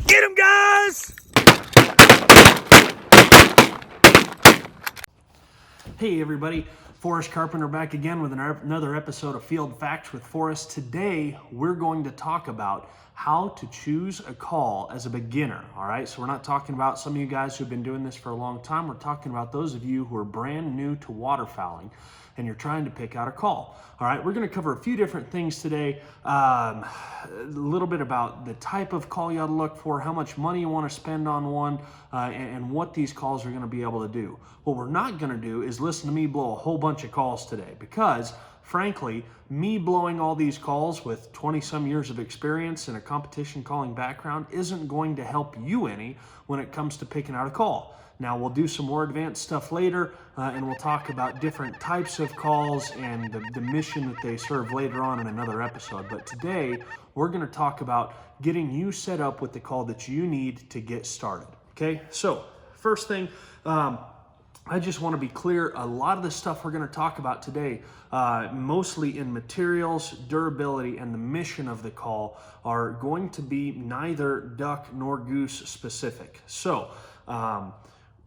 Get him, guys! Hey everybody, Forrest Carpenter back again with another episode of Field Facts with Forrest. Today we're going to talk about how to choose a call as a beginner. All right, so we're not talking about some of you guys who've been doing this for a long time. We're talking about those of you who are brand new to waterfowling and you're trying to pick out a call. All right, we're going to cover a few different things today. A little bit about the type of call you ought to look for, how much money you want to spend on one, and what these calls are going to be able to do. What we're not going to do is listen to me blow a whole bunch of calls today, because frankly, me blowing all these calls with 20 some years of experience and a competition calling background isn't going to help you any when it comes to picking out a call. Now, we'll do some more advanced stuff later, and we'll talk about different types of calls and the mission that they serve later on in another episode. But today, we're going to talk about getting you set up with the call that you need to get started. Okay, so first thing, I just want to be clear, a lot of the stuff we're going to talk about today, mostly in materials, durability, and the mission of the call, are going to be neither duck nor goose specific. So,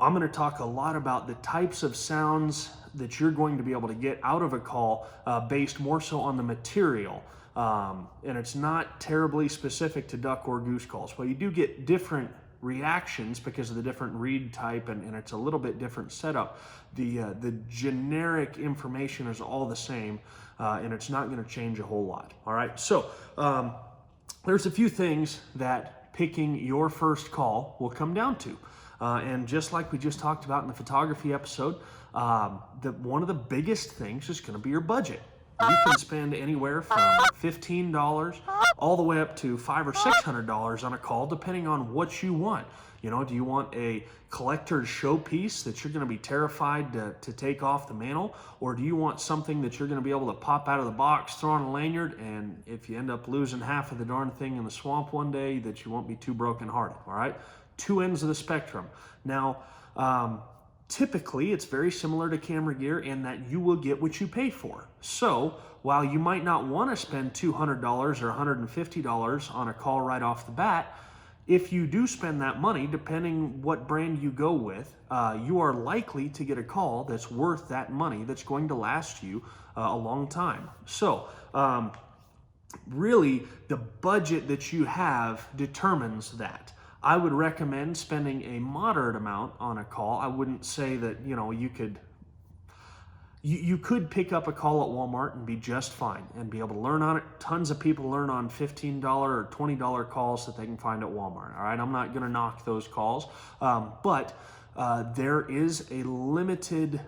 I'm going to talk a lot about the types of sounds that you're going to be able to get out of a call based more so on the material. And it's not terribly specific to duck or goose calls. Well, you do get different reactions because of the different reed type, and it's a little bit different setup. The generic information is all the same, and it's not going to change a whole lot. All right, so there's a few things that picking your first call will come down to. And just like we just talked about in the photography episode, one of the biggest things is going to be your budget. You can spend anywhere from $15 all the way up to $500 or $600 on a call, depending on what you want. You know, do you want a collector's showpiece that you're going to be terrified to take off the mantle? Or do you want something that you're going to be able to pop out of the box, throw on a lanyard, and if you end up losing half of the darn thing in the swamp one day, that you won't be too brokenhearted, all right? Two ends of the spectrum. Now, typically, it's very similar to camera gear in that you will get what you pay for. So, while you might not want to spend $200 or $150 on a call right off the bat, if you do spend that money, depending what brand you go with, you are likely to get a call that's worth that money, that's going to last you a long time. So, really, the budget that you have determines that. I would recommend spending a moderate amount on a call. I wouldn't say that, you know, you could pick up a call at Walmart and be just fine and be able to learn on it. Tons of people learn on $15 or $20 calls that they can find at Walmart. All right, I'm not going to knock those calls, but there is a limited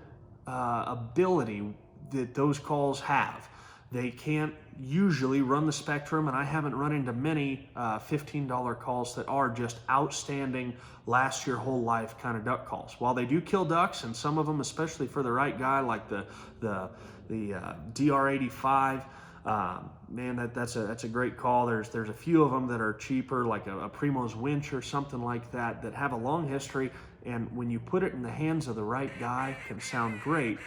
ability that those calls have. They can't usually run the spectrum, and I haven't run into many $15 calls that are just outstanding, last your whole life kind of duck calls. While they do kill ducks, and some of them, especially for the right guy, like the DR85, man, that's a great call. There's a few of them that are cheaper, like a Primo's winch or something like that, that have a long history, and when you put it in the hands of the right guy, can sound great.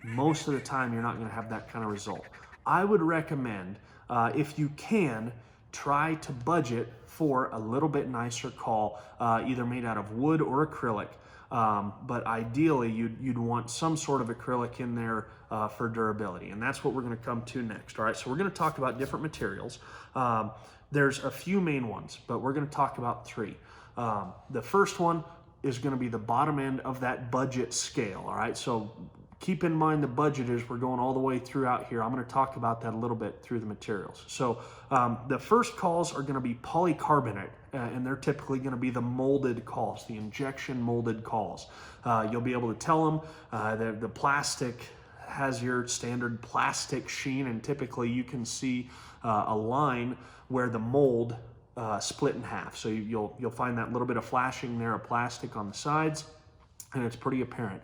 Most of the time, you're not going to have that kind of result. I would recommend, if you can, try to budget for a little bit nicer call, either made out of wood or acrylic. But ideally, you'd want some sort of acrylic in there for durability. And that's what we're going to come to next. All right, so we're going to talk about different materials. There's a few main ones, but we're going to talk about three. The first one is going to be the bottom end of that budget scale. All right, so keep in mind the budget as we're going all the way throughout here. I'm going to talk about that a little bit through the materials. So the first calls are going to be polycarbonate, and they're typically going to be the molded calls, the injection molded calls. You'll be able to tell them the plastic has your standard plastic sheen, and typically you can see a line where the mold split in half. So you'll find that little bit of flashing there of plastic on the sides, and it's pretty apparent.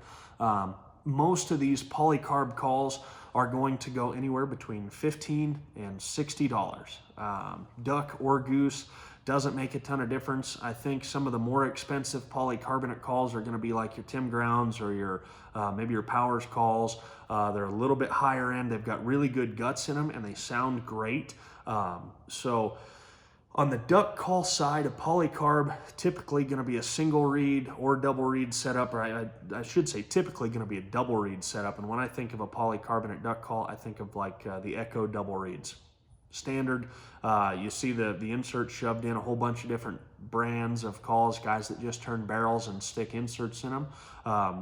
Most of these polycarb calls are going to go anywhere between $15 and $60. Duck or goose doesn't make a ton of difference. I think some of the more expensive polycarbonate calls are going to be like your Tim Grounds or your maybe your Powers calls. They're a little bit higher end. They've got really good guts in them and they sound great. So On the duck call side, a polycarb, typically going to be a single reed or double reed setup, or I should say typically going to be a double reed setup. And when I think of a polycarbonate duck call, I think of like the Echo double reeds. Standard, you see the insert shoved in, a whole bunch of different brands of calls, guys that just turn barrels and stick inserts in them,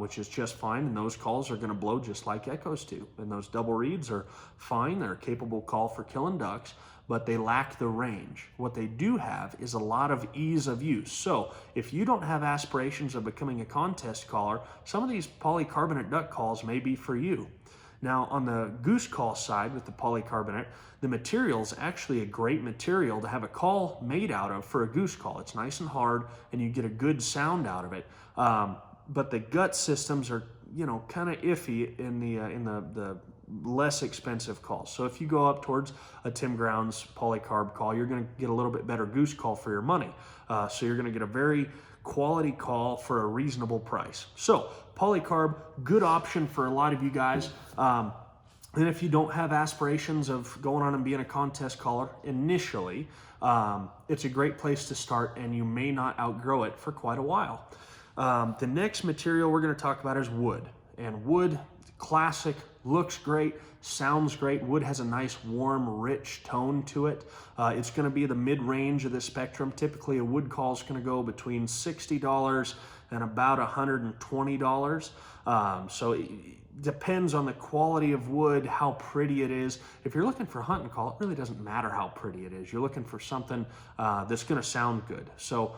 which is just fine. And those calls are going to blow just like Echoes do. And those double reeds are fine. They're a capable call for killing ducks, but they lack the range. What they do have is a lot of ease of use. So if you don't have aspirations of becoming a contest caller, some of these polycarbonate duck calls may be for you. Now on the goose call side with the polycarbonate, the material is actually a great material to have a call made out of for a goose call. It's nice and hard and you get a good sound out of it. But the gut systems are, you know, kind of iffy in the less expensive calls. So if you go up towards a Tim Grounds polycarb call, you're going to get a little bit better goose call for your money. So you're going to get a very quality call for a reasonable price. So polycarb, good option for a lot of you guys. And if you don't have aspirations of going on and being a contest caller initially, it's a great place to start, and you may not outgrow it for quite a while. The next material we're going to talk about is wood. And wood, classic, looks great, sounds great. Wood has a nice, warm, rich tone to it. It's going to be the mid-range of the spectrum. Typically, a wood call is going to go between $60 and about $120. So it depends on the quality of wood, how pretty it is. If you're looking for a hunting call, it really doesn't matter how pretty it is. You're looking for something that's going to sound good. So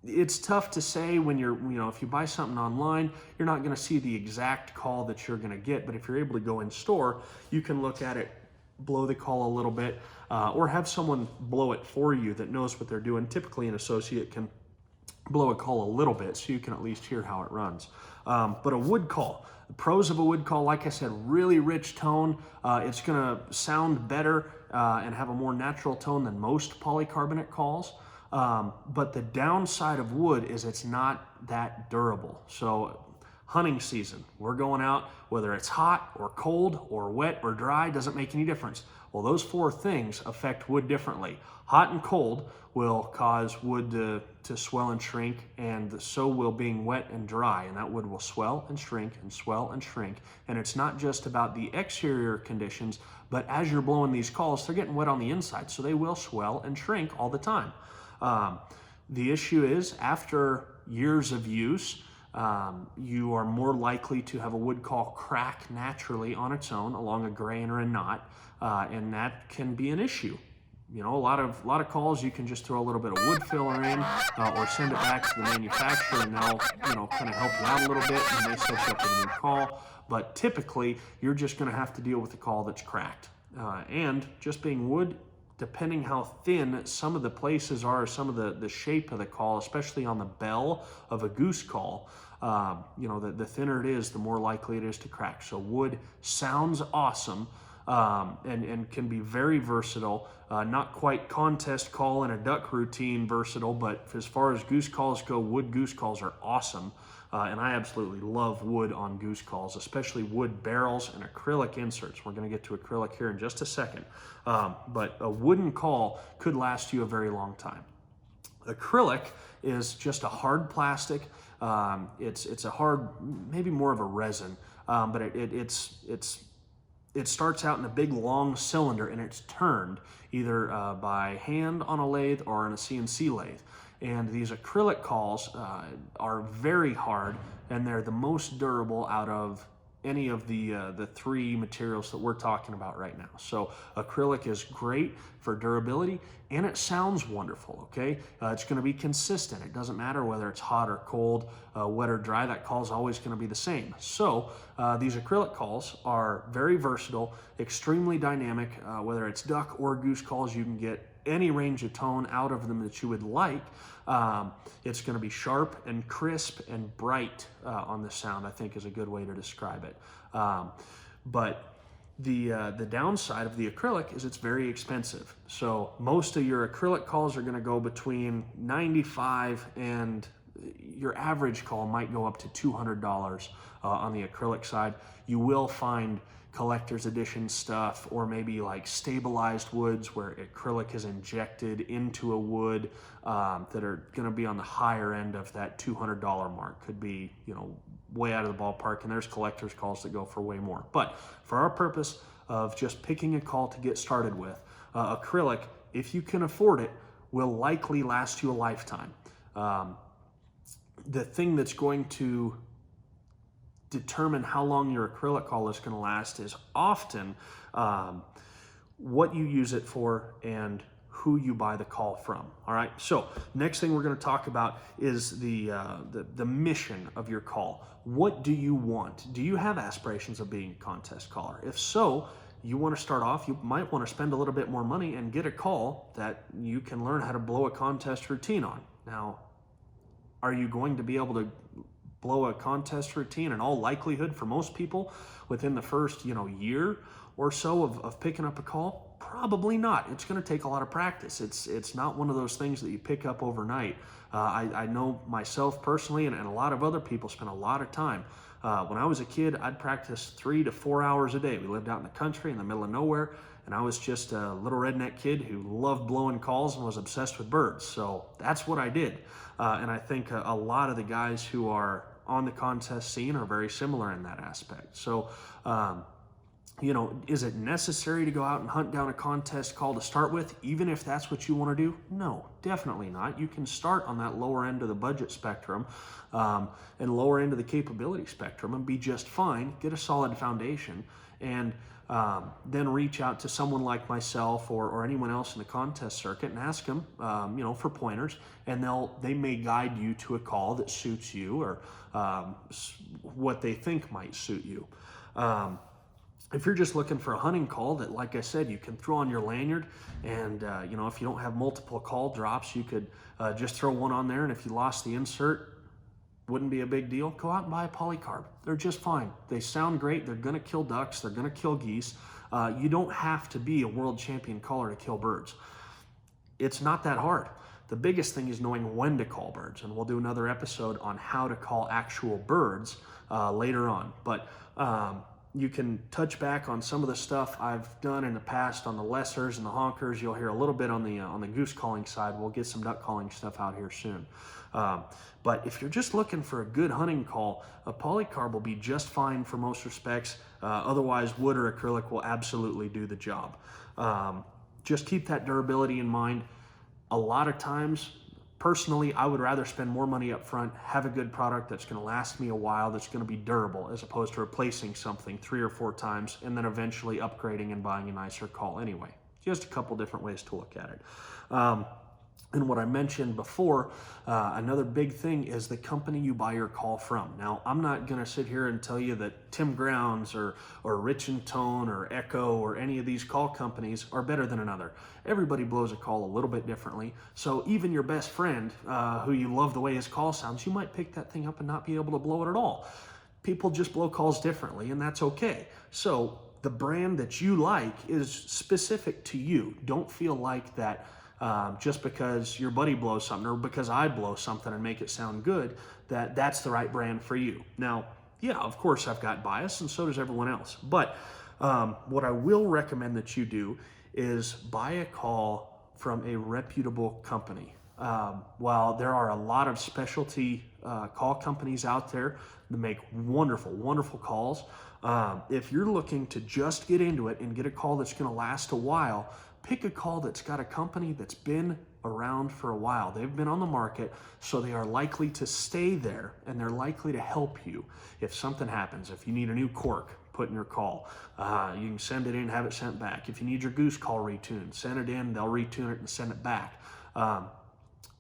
it's tough to say when you're, if you buy something online, you're not going to see the exact call that you're going to get. But if you're able to go in store, you can look at it, blow the call a little bit, or have someone blow it for you that knows what they're doing. Typically, an associate can blow a call a little bit so you can at least hear how it runs. But a wood call, the pros of a wood call, like I said, really rich tone. It's going to sound better and have a more natural tone than most polycarbonate calls. But the downside of wood is it's not that durable. So hunting season, we're going out, whether it's hot or cold or wet or dry, doesn't make any difference. Well, those four things affect wood differently. Hot and cold will cause wood to swell and shrink, and so will being wet and dry, and that wood will swell and shrink and swell and shrink. And it's not just about the exterior conditions, but as you're blowing these calls, they're getting wet on the inside, so they will swell and shrink all the time. The issue is, after years of use, you are more likely to have a wood call crack naturally on its own along a grain or a knot, and that can be an issue. A lot of calls you can just throw a little bit of wood filler in, or send it back to the manufacturer, and they'll kind of help you out a little bit, and they set you up with a new call. But typically, you're just going to have to deal with a call that's cracked. And just being wood, depending how thin some of the places are, some of the shape of the call, especially on the bell of a goose call, the thinner it is, the more likely it is to crack. So wood sounds awesome, and can be very versatile. Not quite contest call and a duck routine versatile, but as far as goose calls go, wood goose calls are awesome. And I absolutely love wood on goose calls, especially wood barrels and acrylic inserts. We're going to get to acrylic here in just a second. But a wooden call could last you a very long time. Acrylic is just a hard plastic. It's a hard, maybe more of a resin, but it starts out in a big long cylinder, and it's turned either by hand on a lathe or on a CNC lathe. And these acrylic calls are very hard, and they're the most durable out of any of the three materials that we're talking about right now. So acrylic is great for durability, and it sounds wonderful, okay? It's gonna be consistent. It doesn't matter whether it's hot or cold, wet or dry, that call is always gonna be the same. So these acrylic calls are very versatile, extremely dynamic. Whether it's duck or goose calls, you can get any range of tone out of them that you would like. It's going to be sharp and crisp and bright on the sound, I think is a good way to describe it. But the downside of the acrylic is it's very expensive. So most of your acrylic calls are going to go between $95 and your average call might go up to $200 on the acrylic side. You will find collector's edition stuff, or maybe like stabilized woods where acrylic is injected into a wood, that are going to be on the higher end of that $200 mark. Could be, way out of the ballpark, and there's collector's calls that go for way more. But for our purpose of just picking a call to get started with, acrylic, if you can afford it, will likely last you a lifetime. The thing that's going to determine how long your acrylic call is going to last is often what you use it for and who you buy the call from. All right. So next thing we're going to talk about is the mission of your call. What do you want? Do you have aspirations of being a contest caller? If so, you want to start off, you might want to spend a little bit more money and get a call that you can learn how to blow a contest routine on. Now, are you going to be able to blow a contest routine in all likelihood for most people within the first year or so of picking up a call? Probably not. It's going to take a lot of practice. It's not one of those things that you pick up overnight. I know myself personally, and a lot of other people spend a lot of time. When I was a kid, I'd practice 3 to 4 hours a day. We lived out in the country in the middle of nowhere, and I was just a little redneck kid who loved blowing calls and was obsessed with birds. So that's what I did. And I think a lot of the guys who are on the contest scene are very similar in that aspect. So, is it necessary to go out and hunt down a contest call to start with, even if that's what you want to do? No, definitely not. You can start on that lower end of the budget spectrum and lower end of the capability spectrum and be just fine, get a solid foundation, and then reach out to someone like myself or anyone else in the contest circuit and ask them, for pointers, and they may guide you to a call that suits you or what they think might suit you. If you're just looking for a hunting call that, like I said, you can throw on your lanyard, and if you don't have multiple call drops, you could just throw one on there, and if you lost the insert, wouldn't be a big deal. Go out and buy a polycarb. They're just fine. They sound great. They're going to kill ducks. They're going to kill geese. You don't have to be a world champion caller to kill birds. It's not that hard. The biggest thing is knowing when to call birds, and we'll do another episode on how to call actual birds later on. But you can touch back on some of the stuff I've done in the past on the lessers and the honkers. You'll hear a little bit on the goose calling side. We'll get some duck calling stuff out here soon. But if you're just looking for a good hunting call, a polycarb will be just fine for most respects. Otherwise, wood or acrylic will absolutely do the job. Just keep that durability in mind. A lot of times, personally, I would rather spend more money up front, have a good product that's going to last me a while, that's going to be durable, as opposed to replacing something 3 or 4 times and then eventually upgrading and buying a nicer call anyway. Just a couple different ways to look at it. And what I mentioned before, another big thing is the company you buy your call from. Now, I'm not going to sit here and tell you that Tim Grounds or Rich and Tone or Echo or any of these call companies are better than another. Everybody blows a call a little bit differently. So even your best friend, who you love the way his call sounds, you might pick that thing up and not be able to blow it at all. People just blow calls differently, and that's okay. So the brand that you like is specific to you. Don't feel like that just because your buddy blows something or because I blow something and make it sound good, that's the right brand for you. Now, yeah, of course I've got bias, and so does everyone else. But what I will recommend that you do is buy a call from a reputable company. While there are a lot of specialty call companies out there that make wonderful, wonderful calls, if you're looking to just get into it and get a call that's going to last a while, pick a call that's got a company that's been around for a while. They've been on the market, so they are likely to stay there, and they're likely to help you if something happens. If you need a new cork put in your call, you can send it in, have it sent back. If you need your goose call retuned, send it in, they'll retune it and send it back.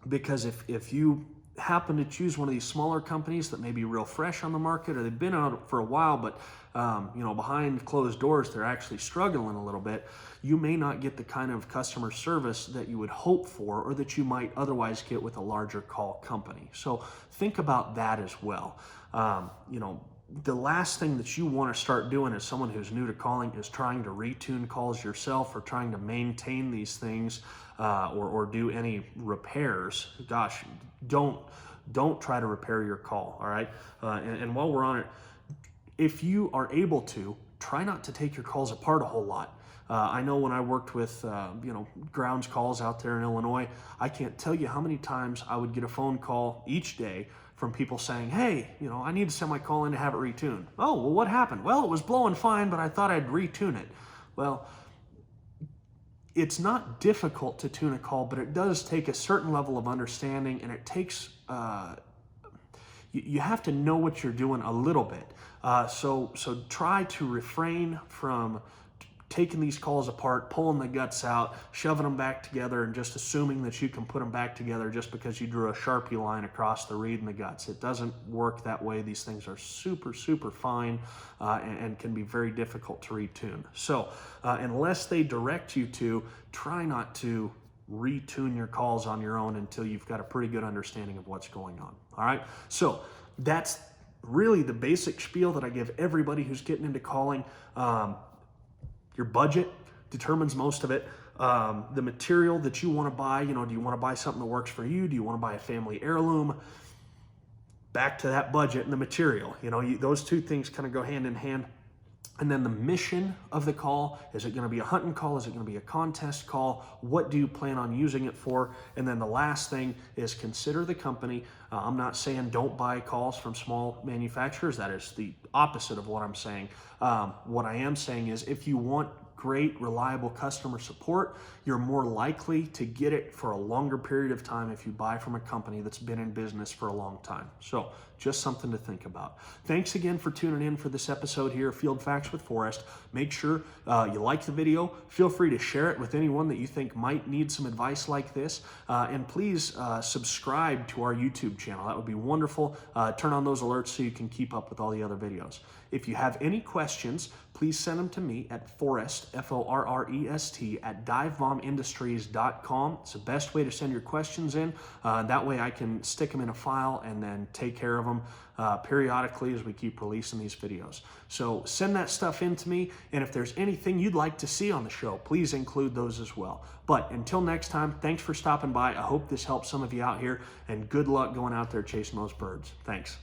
Because if you happen to choose one of these smaller companies that may be real fresh on the market, or they've been out for a while, but behind closed doors they're actually struggling a little bit, you may not get the kind of customer service that you would hope for or that you might otherwise get with a larger call company. So think about that as well. The last thing that you want to start doing as someone who's new to calling is trying to retune calls yourself or trying to maintain these things or do any repairs. Gosh, don't don't try to repair your call, all right? And while we're on it, if you are able to, try not to take your calls apart a whole lot. I know when I worked with grounds calls out there in Illinois, I can't tell you how many times I would get a phone call each day from people saying, hey, I need to send my call in to have it retuned. Oh, well, what happened? Well, it was blowing fine, but I thought I'd retune it. Well, it's not difficult to tune a call, but it does take a certain level of understanding, and it takes, you have to know what you're doing a little bit. So try to refrain from taking these calls apart, pulling the guts out, shoving them back together, and just assuming that you can put them back together just because you drew a Sharpie line across the reed and the guts. It doesn't work that way. These things are super, super fine and can be very difficult to retune. So unless they direct you to, try not to retune your calls on your own until you've got a pretty good understanding of what's going on. All right, so that's really the basic spiel that I give everybody who's getting into calling. Your budget determines most of it. The material that you want to buy, do you want to buy something that works for you? Do you want to buy a family heirloom? Back to that budget and the material. Those two things kind of go hand in hand. And then the mission of the call, is it going to be a hunting call? Is it going to be a contest call? What do you plan on using it for? And then the last thing is consider the company. I'm not saying don't buy calls from small manufacturers. That is the opposite of what I'm saying. What I am saying is if you want great, reliable customer support, you're more likely to get it for a longer period of time if you buy from a company that's been in business for a long time. So just something to think about. Thanks again for tuning in for this episode here, Field Facts with Forrest. Make sure you like the video. Feel free to share it with anyone that you think might need some advice like this. And please subscribe to our YouTube channel. That would be wonderful. Turn on those alerts so you can keep up with all the other videos. If you have any questions, please send them to me at Forrest, F-O-R-R-E-S-T, at divebombindustries.com. It's the best way to send your questions in. That way I can stick them in a file and then take care of them periodically as we keep releasing these videos. So send that stuff in to me, and if there's anything you'd like to see on the show, please include those as well. But until next time, thanks for stopping by. I hope this helps some of you out here, and good luck going out there chasing those birds. Thanks.